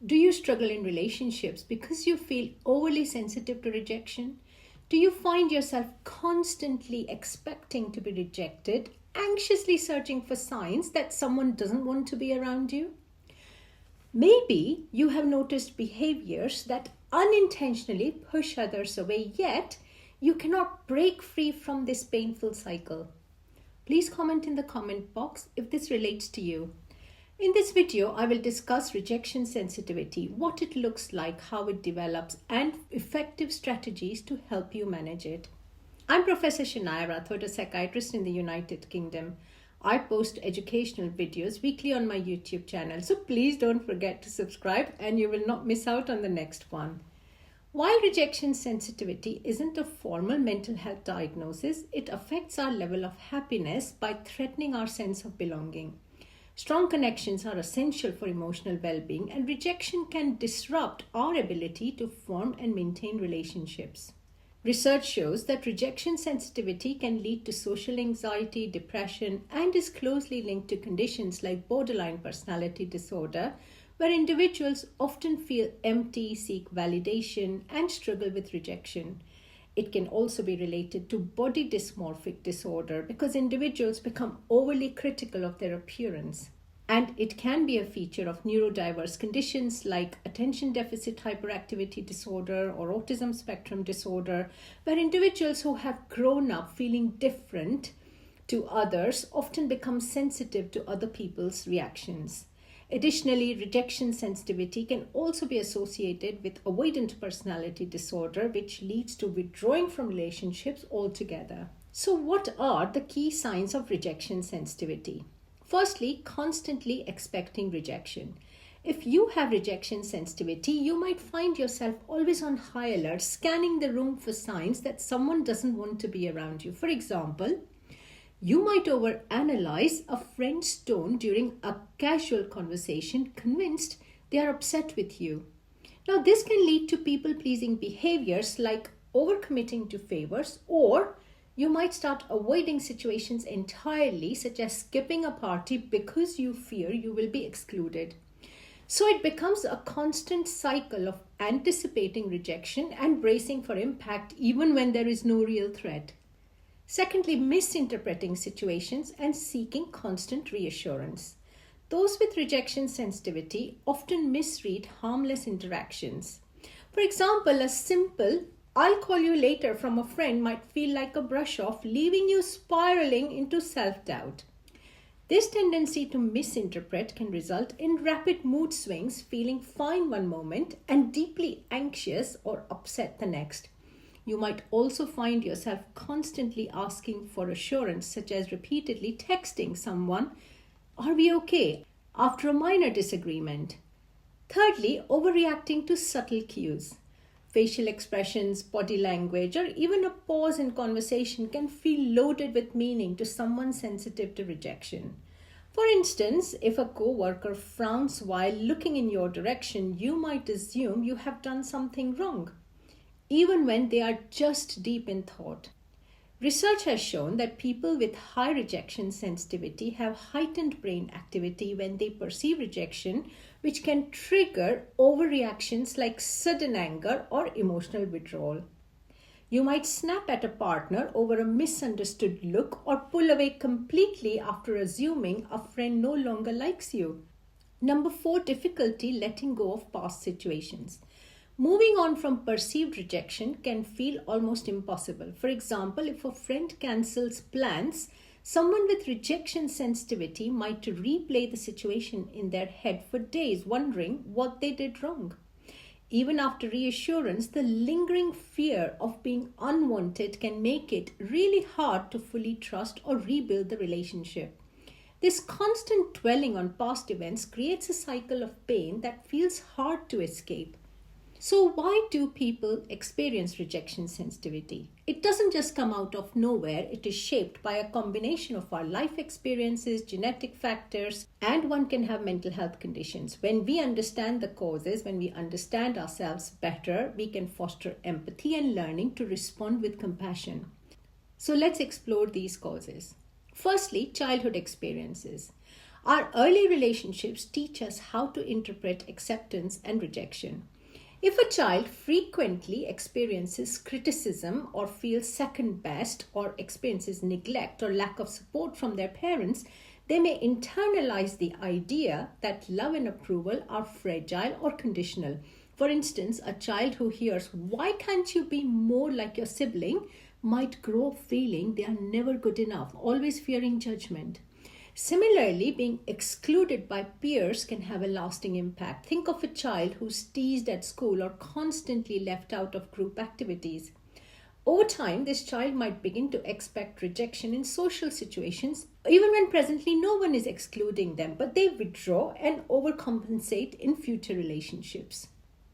Do you struggle in relationships because you feel overly sensitive to rejection? Do you find yourself constantly expecting to be rejected, anxiously searching for signs that someone doesn't want to be around you? Maybe you have noticed behaviors that unintentionally push others away, yet you cannot break free from this painful cycle. Please comment in the comment box if this relates to you. In this video, I will discuss rejection sensitivity, what it looks like, how it develops, and effective strategies to help you manage it. I'm Professor Shania Rathod, a psychiatrist in the United Kingdom. I post educational videos weekly on my YouTube channel, so please don't forget to subscribe and you will not miss out on the next one. While rejection sensitivity isn't a formal mental health diagnosis, it affects our level of happiness by threatening our sense of belonging. Strong connections are essential for emotional well-being, and rejection can disrupt our ability to form and maintain relationships. Research shows that rejection sensitivity can lead to social anxiety, depression, and is closely linked to conditions like borderline personality disorder, where individuals often feel empty, seek validation, and struggle with rejection. It can also be related to body dysmorphic disorder because individuals become overly critical of their appearance. And it can be a feature of neurodiverse conditions like attention deficit hyperactivity disorder or autism spectrum disorder, where individuals who have grown up feeling different to others often become sensitive to other people's reactions. Additionally, rejection sensitivity can also be associated with avoidant personality disorder, which leads to withdrawing from relationships altogether. So, what are the key signs of rejection sensitivity? Firstly, constantly expecting rejection. If you have rejection sensitivity, you might find yourself always on high alert, scanning the room for signs that someone doesn't want to be around you. For example, you might overanalyze a friend's tone during a casual conversation, convinced they are upset with you. Now, this can lead to people-pleasing behaviors like overcommitting to favors, or you might start avoiding situations entirely, such as skipping a party because you fear you will be excluded. So it becomes a constant cycle of anticipating rejection and bracing for impact even when there is no real threat. Secondly, misinterpreting situations and seeking constant reassurance. Those with rejection sensitivity often misread harmless interactions. For example, a simple "I'll call you later" from a friend might feel like a brush off, leaving you spiraling into self-doubt. This tendency to misinterpret can result in rapid mood swings, feeling fine one moment and deeply anxious or upset the next. You might also find yourself constantly asking for assurance, such as repeatedly texting someone, "Are we okay?" after a minor disagreement. Thirdly, overreacting to subtle cues. Facial expressions, body language, or even a pause in conversation can feel loaded with meaning to someone sensitive to rejection. For instance, if a co-worker frowns while looking in your direction, you might assume you have done something wrong, even when they are just deep in thought. Research has shown that people with high rejection sensitivity have heightened brain activity when they perceive rejection, which can trigger overreactions like sudden anger or emotional withdrawal. You might snap at a partner over a misunderstood look or pull away completely after assuming a friend no longer likes you. Number 4, difficulty letting go of past situations. Moving on from perceived rejection can feel almost impossible. For example, if a friend cancels plans, someone with rejection sensitivity might replay the situation in their head for days, wondering what they did wrong. Even after reassurance, the lingering fear of being unwanted can make it really hard to fully trust or rebuild the relationship. This constant dwelling on past events creates a cycle of pain that feels hard to escape. So why do people experience rejection sensitivity? It doesn't just come out of nowhere. It is shaped by a combination of our life experiences, genetic factors, and one can have mental health conditions. When we understand the causes, when we understand ourselves better, we can foster empathy and learning to respond with compassion. So let's explore these causes. Firstly, childhood experiences. Our early relationships teach us how to interpret acceptance and rejection. If a child frequently experiences criticism or feels second best or experiences neglect or lack of support from their parents, they may internalize the idea that love and approval are fragile or conditional. For instance, a child who hears, "Why can't you be more like your sibling?" might grow up feeling they are never good enough, always fearing judgment. Similarly, being excluded by peers can have a lasting impact. Think of a child who's teased at school or constantly left out of group activities. Over time, this child might begin to expect rejection in social situations, even when presently no one is excluding them, but they withdraw and overcompensate in future relationships.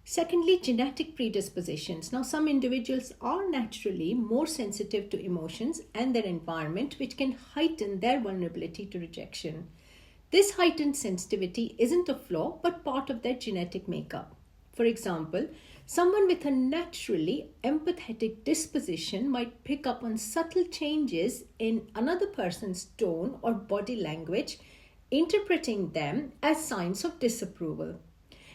Secondly, genetic predispositions. Now, some individuals are naturally more sensitive to emotions and their environment, which can heighten their vulnerability to rejection. This heightened sensitivity isn't a flaw, but part of their genetic makeup. For example, someone with a naturally empathetic disposition might pick up on subtle changes in another person's tone or body language, interpreting them as signs of disapproval.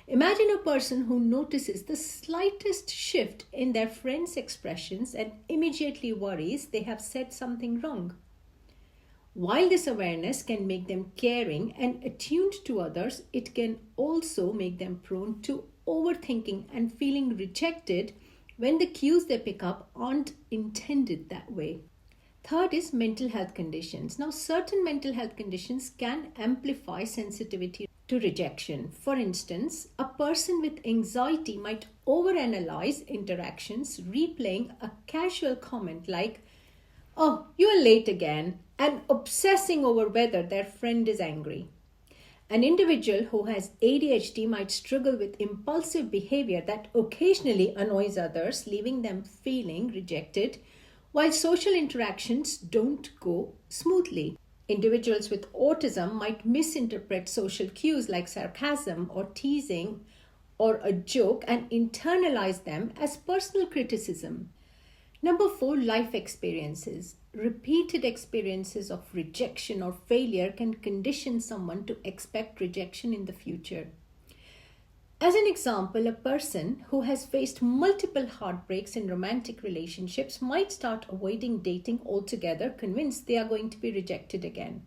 Imagine a person who notices the slightest shift in their friend's expressions and immediately worries they have said something wrong. While this awareness can make them caring and attuned to others, it can also make them prone to overthinking and feeling rejected when the cues they pick up aren't intended that way. Third is mental health conditions. Now, certain mental health conditions can amplify sensitivity to rejection. For instance, a person with anxiety might overanalyze interactions, replaying a casual comment like, "Oh, you are late again," and obsessing over whether their friend is angry. An individual who has ADHD might struggle with impulsive behavior that occasionally annoys others, leaving them feeling rejected, while social interactions don't go smoothly. Individuals with autism might misinterpret social cues like sarcasm or teasing or a joke and internalize them as personal criticism. Number 4, life experiences. Repeated experiences of rejection or failure can condition someone to expect rejection in the future. As an example, a person who has faced multiple heartbreaks in romantic relationships might start avoiding dating altogether, convinced they are going to be rejected again.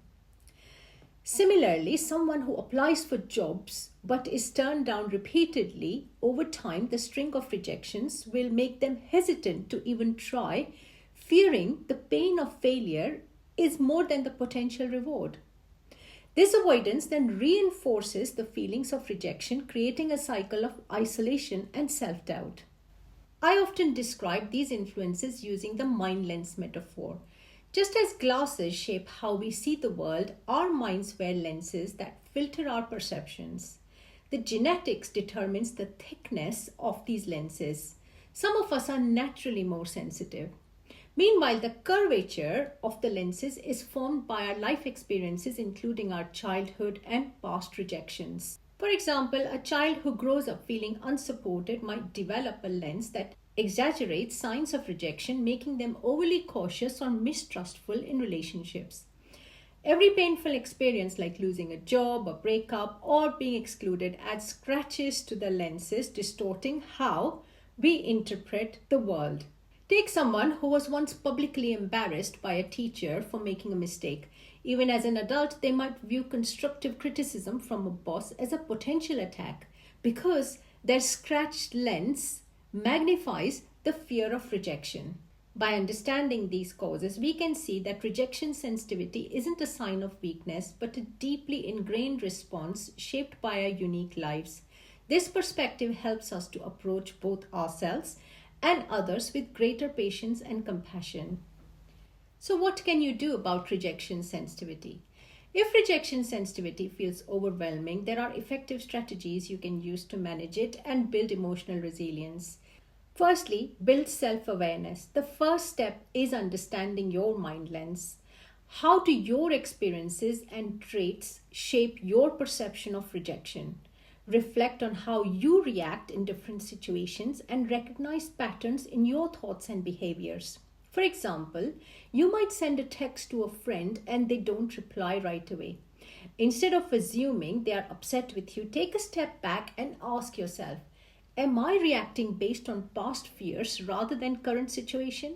Similarly, someone who applies for jobs but is turned down repeatedly, over time, the string of rejections will make them hesitant to even try, fearing the pain of failure is more than the potential reward. This avoidance then reinforces the feelings of rejection, creating a cycle of isolation and self-doubt. I often describe these influences using the mind lens metaphor. Just as glasses shape how we see the world, our minds wear lenses that filter our perceptions. The genetics determines the thickness of these lenses. Some of us are naturally more sensitive. Meanwhile, the curvature of the lenses is formed by our life experiences, including our childhood and past rejections. For example, a child who grows up feeling unsupported might develop a lens that exaggerates signs of rejection, making them overly cautious or mistrustful in relationships. Every painful experience like losing a job, a breakup, or being excluded adds scratches to the lenses, distorting how we interpret the world. Take someone who was once publicly embarrassed by a teacher for making a mistake. Even as an adult, they might view constructive criticism from a boss as a potential attack because their scratched lens magnifies the fear of rejection. By understanding these causes, we can see that rejection sensitivity isn't a sign of weakness, but a deeply ingrained response shaped by our unique lives. This perspective helps us to approach both ourselves and others with greater patience and compassion. So what can you do about rejection sensitivity? If rejection sensitivity feels overwhelming, there are effective strategies you can use to manage it and build emotional resilience. Firstly, build self-awareness. The first step is understanding your mind lens. How do your experiences and traits shape your perception of rejection? Reflect on how you react in different situations and recognize patterns in your thoughts and behaviors. For example, you might send a text to a friend and they don't reply right away. Instead of assuming they are upset with you, take a step back and ask yourself, am I reacting based on past fears rather than current situation?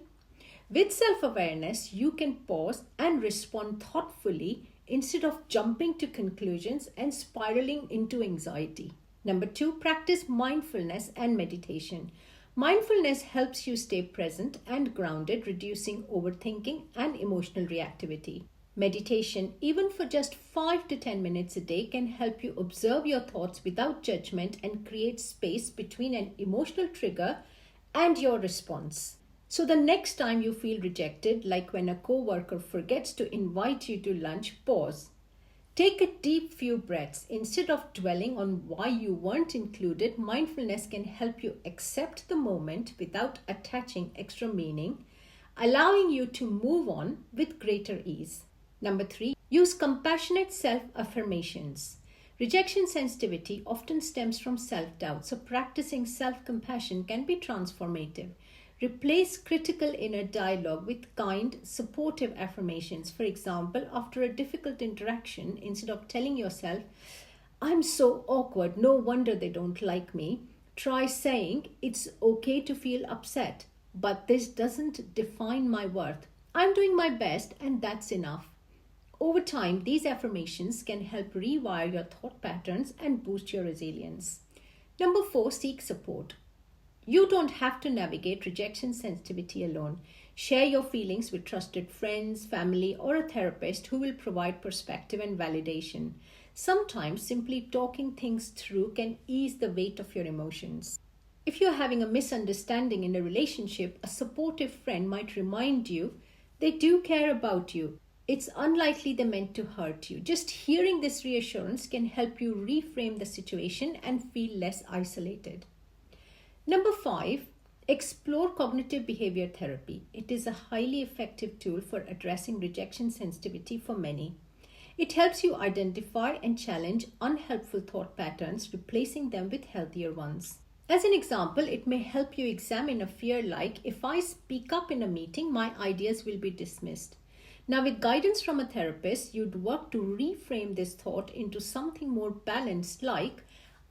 With self-awareness, you can pause and respond thoughtfully instead of jumping to conclusions and spiraling into anxiety. Number 2, practice mindfulness and meditation. Mindfulness helps you stay present and grounded, reducing overthinking and emotional reactivity. Meditation, even for just 5 to 10 minutes a day, can help you observe your thoughts without judgment and create space between an emotional trigger and your response. So the next time you feel rejected, like when a coworker forgets to invite you to lunch, pause. Take a deep few breaths. Instead of dwelling on why you weren't included, mindfulness can help you accept the moment without attaching extra meaning, allowing you to move on with greater ease. Number 3, use compassionate self-affirmations. Rejection sensitivity often stems from self-doubt, so practicing self-compassion can be transformative. Replace critical inner dialogue with kind, supportive affirmations. For example, after a difficult interaction, instead of telling yourself, I'm so awkward, no wonder they don't like me, try saying, it's okay to feel upset, but this doesn't define my worth. I'm doing my best and that's enough. Over time, these affirmations can help rewire your thought patterns and boost your resilience. Number 4, seek support. You don't have to navigate rejection sensitivity alone. Share your feelings with trusted friends, family, or a therapist who will provide perspective and validation. Sometimes simply talking things through can ease the weight of your emotions. If you're having a misunderstanding in a relationship, a supportive friend might remind you they do care about you. It's unlikely they meant to hurt you. Just hearing this reassurance can help you reframe the situation and feel less isolated. Number 5, explore cognitive behavior therapy. It is a highly effective tool for addressing rejection sensitivity for many. It helps you identify and challenge unhelpful thought patterns, replacing them with healthier ones. As an example, it may help you examine a fear like, if I speak up in a meeting, my ideas will be dismissed. Now, with guidance from a therapist, you'd work to reframe this thought into something more balanced like,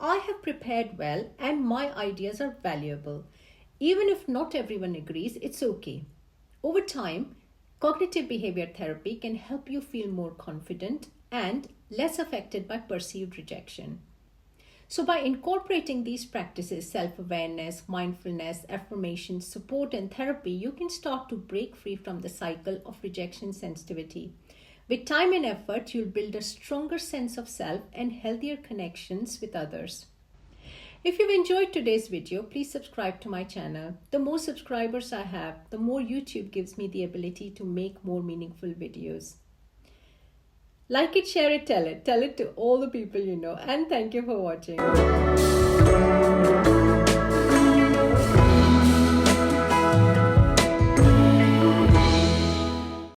I have prepared well and my ideas are valuable. Even if not everyone agrees, it's okay. Over time, cognitive behavior therapy can help you feel more confident and less affected by perceived rejection. So by incorporating these practices, self-awareness, mindfulness, affirmation, support, and therapy, you can start to break free from the cycle of rejection sensitivity. With time and effort, you'll build a stronger sense of self and healthier connections with others. If you've enjoyed today's video, please subscribe to my channel. The more subscribers I have, the more YouTube gives me the ability to make more meaningful videos. Like it, share it, tell it. Tell it to all the people you know. And thank you for watching.